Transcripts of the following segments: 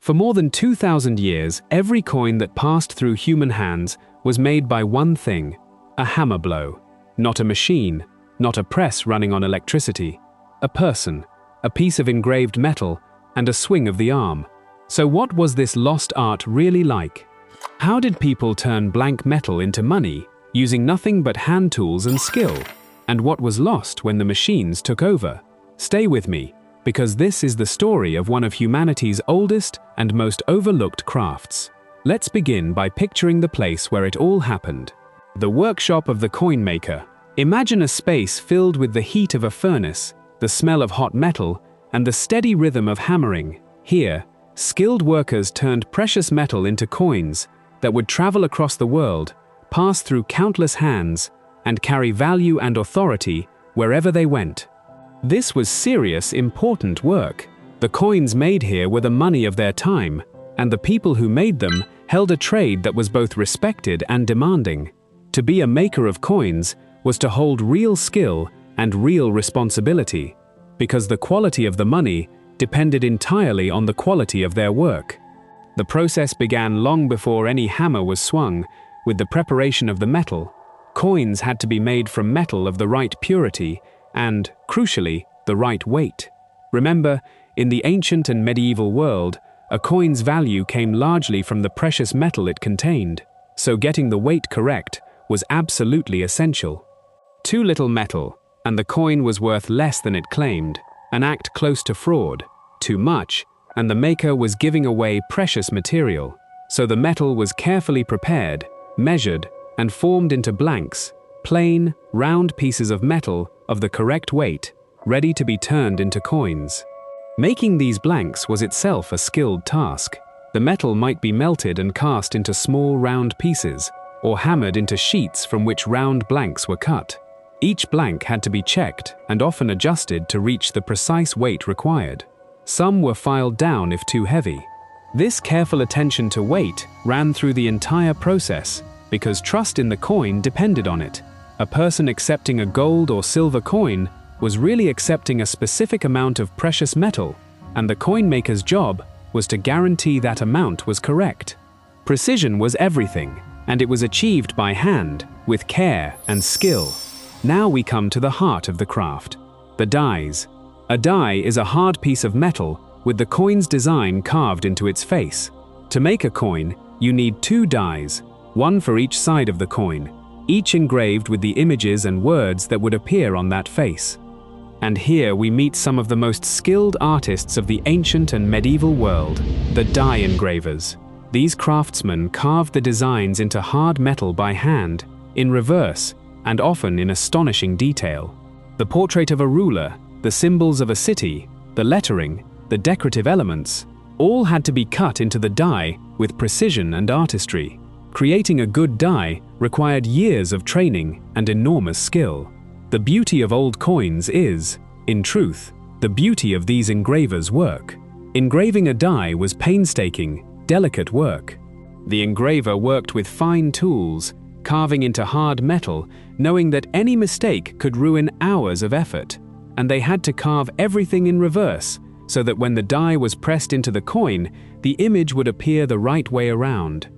For more than 2,000 years, every coin that passed through human hands was made by one thing: a hammer blow. Not a machine, not a press running on electricity. A person, a piece of engraved metal, and a swing of the arm. So what was this lost art really like? How did people turn blank metal into money, using nothing but hand tools and skill? And what was lost when the machines took over? Stay with me, because this is the story of one of humanity's oldest and most overlooked crafts. Let's begin by picturing the place where it all happened. The workshop of the coin maker. Imagine a space filled with the heat of a furnace, the smell of hot metal, and the steady rhythm of hammering. Here, skilled workers turned precious metal into coins that would travel across the world, pass through countless hands, and carry value and authority wherever they went. This was serious, important work. The coins made here were the money of their time, and the people who made them held a trade that was both respected and demanding. To be a maker of coins was to hold real skill and real responsibility, because the quality of the money depended entirely on the quality of their work. The process began long before any hammer was swung. With the preparation of the metal, coins had to be made from metal of the right purity and, crucially, the right weight. Remember, in the ancient and medieval world, a coin's value came largely from the precious metal it contained, so getting the weight correct was absolutely essential. Too little metal, and the coin was worth less than it claimed, an act close to fraud. Too much, and the maker was giving away precious material. So the metal was carefully prepared, measured, and formed into blanks, plain, round pieces of metal of the correct weight, ready to be turned into coins. Making these blanks was itself a skilled task. The metal might be melted and cast into small round pieces, or hammered into sheets from which round blanks were cut. Each blank had to be checked and often adjusted to reach the precise weight required. Some were filed down if too heavy. This careful attention to weight ran through the entire process because trust in the coin depended on it. A person accepting a gold or silver coin was really accepting a specific amount of precious metal, and the coin maker's job was to guarantee that amount was correct. Precision was everything, and it was achieved by hand, with care and skill. Now we come to the heart of the craft: the dies. A die is a hard piece of metal with the coin's design carved into its face. To make a coin, you need two dies, one for each side of the coin, each engraved with the images and words that would appear on that face. And here we meet some of the most skilled artists of the ancient and medieval world, the die engravers. These craftsmen carved the designs into hard metal by hand, in reverse, and often in astonishing detail. The portrait of a ruler, the symbols of a city, the lettering, the decorative elements, all had to be cut into the die with precision and artistry. Creating a good die required years of training and enormous skill. The beauty of old coins is, in truth, the beauty of these engravers' work. Engraving a die was painstaking, delicate work. The engraver worked with fine tools, carving into hard metal, knowing that any mistake could ruin hours of effort. And they had to carve everything in reverse, so that when the die was pressed into the coin, the image would appear the right way around.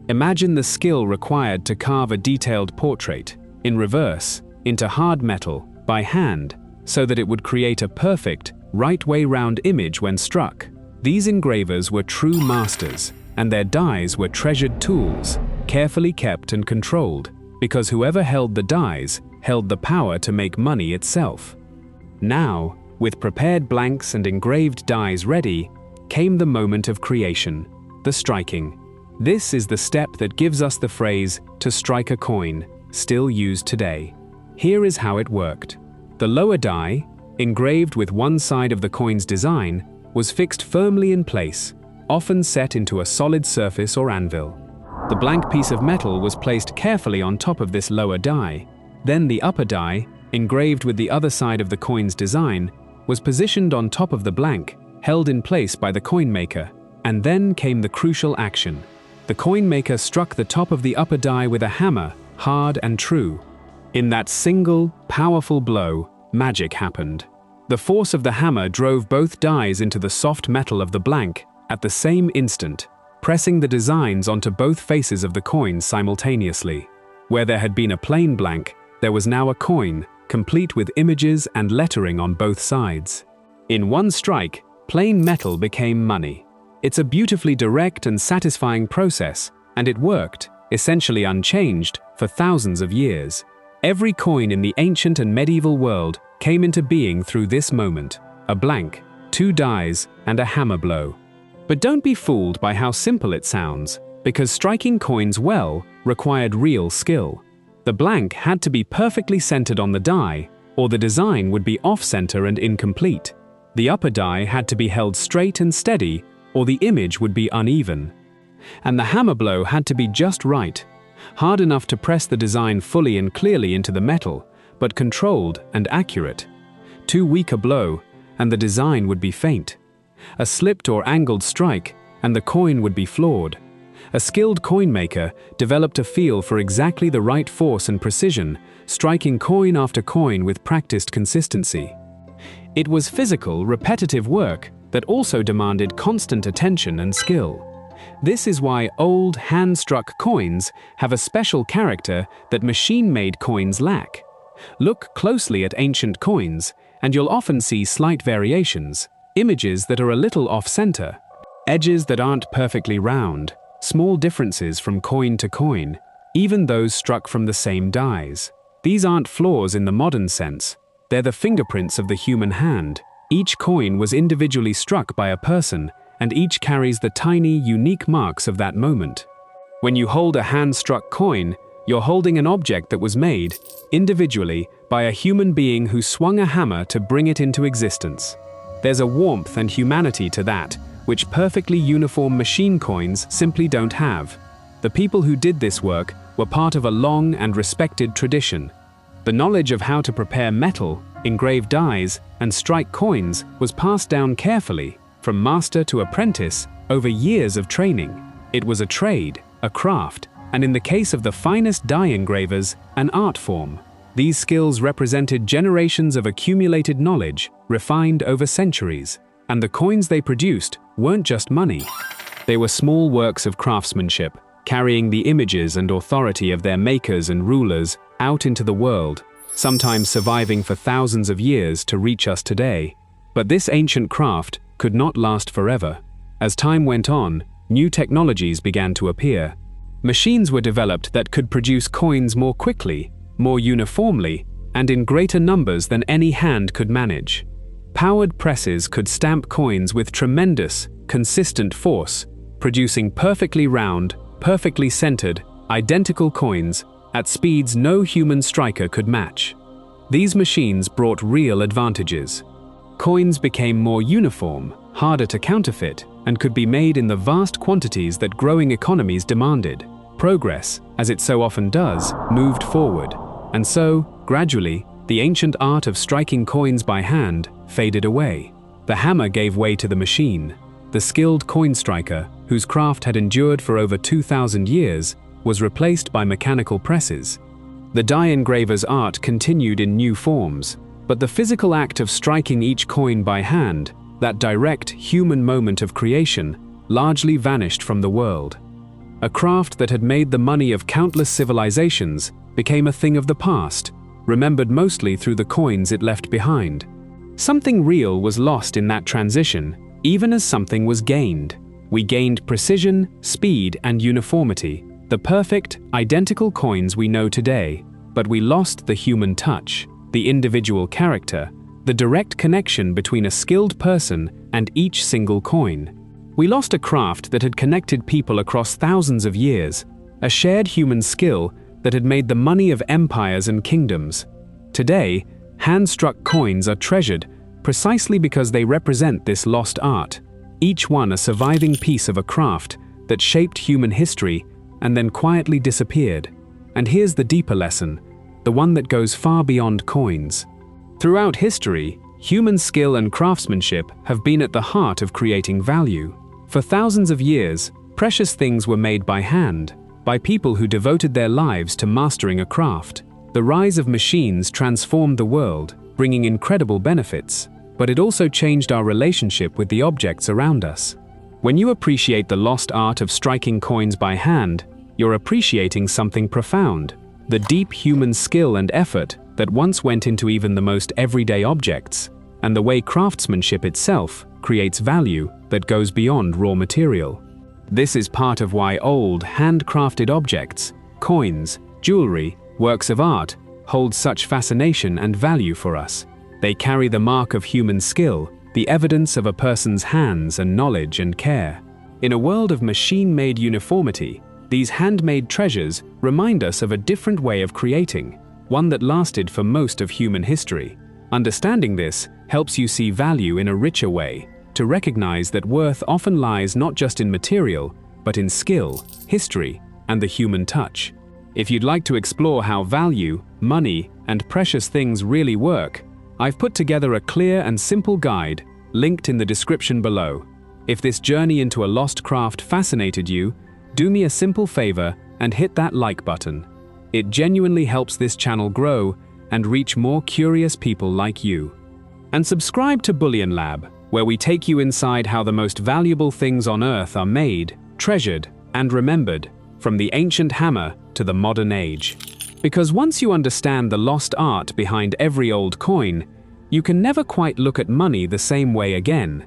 Imagine the skill required to carve a detailed portrait, in reverse, into hard metal, by hand, so that it would create a perfect, right-way round image when struck. These engravers were true masters, and their dies were treasured tools, carefully kept and controlled, because whoever held the dies held the power to make money itself. Now, with prepared blanks and engraved dies ready, came the moment of creation, the striking. This is the step that gives us the phrase, "to strike a coin," still used today. Here is how it worked. The lower die, engraved with one side of the coin's design, was fixed firmly in place, often set into a solid surface or anvil. The blank piece of metal was placed carefully on top of this lower die. Then the upper die, engraved with the other side of the coin's design, was positioned on top of the blank, held in place by the coin maker. And then came the crucial action. The coin maker struck the top of the upper die with a hammer, hard and true. In that single, powerful blow, magic happened. The force of the hammer drove both dies into the soft metal of the blank, at the same instant, pressing the designs onto both faces of the coin simultaneously. Where there had been a plain blank, there was now a coin, complete with images and lettering on both sides. In one strike, plain metal became money. It's a beautifully direct and satisfying process, and it worked, essentially unchanged, for thousands of years. Every coin in the ancient and medieval world came into being through this moment: a blank, 2 dies, and a hammer blow. But don't be fooled by how simple it sounds, because striking coins well required real skill. The blank had to be perfectly centered on the die, or the design would be off-center and incomplete. The upper die had to be held straight and steady, or the image would be uneven. And the hammer blow had to be just right, hard enough to press the design fully and clearly into the metal, but controlled and accurate. Too weak a blow, and the design would be faint. A slipped or angled strike, and the coin would be flawed. A skilled coin maker developed a feel for exactly the right force and precision, striking coin after coin with practiced consistency. It was physical, repetitive work that also demanded constant attention and skill. This is why old, hand-struck coins have a special character that machine-made coins lack. Look closely at ancient coins, and you'll often see slight variations, images that are a little off-center, edges that aren't perfectly round, small differences from coin to coin, even those struck from the same dies. These aren't flaws in the modern sense. They're the fingerprints of the human hand. Each coin was individually struck by a person, and each carries the tiny, unique marks of that moment. When you hold a hand-struck coin, you're holding an object that was made, individually, by a human being who swung a hammer to bring it into existence. There's a warmth and humanity to that, which perfectly uniform machine coins simply don't have. The people who did this work were part of a long and respected tradition. The knowledge of how to prepare metal, engrave dies, and strike coins was passed down carefully, from master to apprentice, over years of training. It was a trade, a craft, and in the case of the finest die engravers, an art form. These skills represented generations of accumulated knowledge, refined over centuries, and the coins they produced weren't just money. They were small works of craftsmanship, carrying the images and authority of their makers and rulers out into the world, sometimes surviving for thousands of years to reach us today. But this ancient craft could not last forever. As time went on, new technologies began to appear. Machines were developed that could produce coins more quickly, more uniformly, and in greater numbers than any hand could manage. Powered presses could stamp coins with tremendous, consistent force, producing perfectly round, perfectly centered, identical coins at speeds no human striker could match. These machines brought real advantages. Coins became more uniform, harder to counterfeit, and could be made in the vast quantities that growing economies demanded. Progress, as it so often does, moved forward, and so, gradually, the ancient art of striking coins by hand faded away. The hammer gave way to the machine. The skilled coin striker, whose craft had endured for over 2,000 years, was replaced by mechanical presses. The die engraver's art continued in new forms, but the physical act of striking each coin by hand, that direct human moment of creation, largely vanished from the world. A craft that had made the money of countless civilizations became a thing of the past, remembered mostly through the coins it left behind. Something real was lost in that transition, even as something was gained. We gained precision, speed, and uniformity, the perfect, identical coins we know today, but we lost the human touch, the individual character, the direct connection between a skilled person and each single coin. We lost a craft that had connected people across thousands of years, a shared human skill that had made the money of empires and kingdoms. Today, hand-struck coins are treasured precisely because they represent this lost art, each one a surviving piece of a craft that shaped human history and then quietly disappeared. And here's the deeper lesson, the one that goes far beyond coins. Throughout history, human skill and craftsmanship have been at the heart of creating value. For thousands of years, precious things were made by hand, by people who devoted their lives to mastering a craft. The rise of machines transformed the world, bringing incredible benefits, but it also changed our relationship with the objects around us. When you appreciate the lost art of striking coins by hand, you're appreciating something profound, the deep human skill and effort that once went into even the most everyday objects, and the way craftsmanship itself creates value that goes beyond raw material. This is part of why old, handcrafted objects, coins, jewelry, works of art, hold such fascination and value for us. They carry the mark of human skill, the evidence of a person's hands and knowledge and care. In a world of machine-made uniformity, these handmade treasures remind us of a different way of creating, one that lasted for most of human history. Understanding this helps you see value in a richer way, to recognize that worth often lies not just in material, but in skill, history, and the human touch. If you'd like to explore how value, money, and precious things really work, I've put together a clear and simple guide linked in the description below. If this journey into a lost craft fascinated you, do me a simple favor and hit that like button. It genuinely helps this channel grow and reach more curious people like you. And subscribe to Bullion Lab, where we take you inside how the most valuable things on Earth are made, treasured, and remembered, from the ancient hammer to the modern age. Because once you understand the lost art behind every old coin, you can never quite look at money the same way again.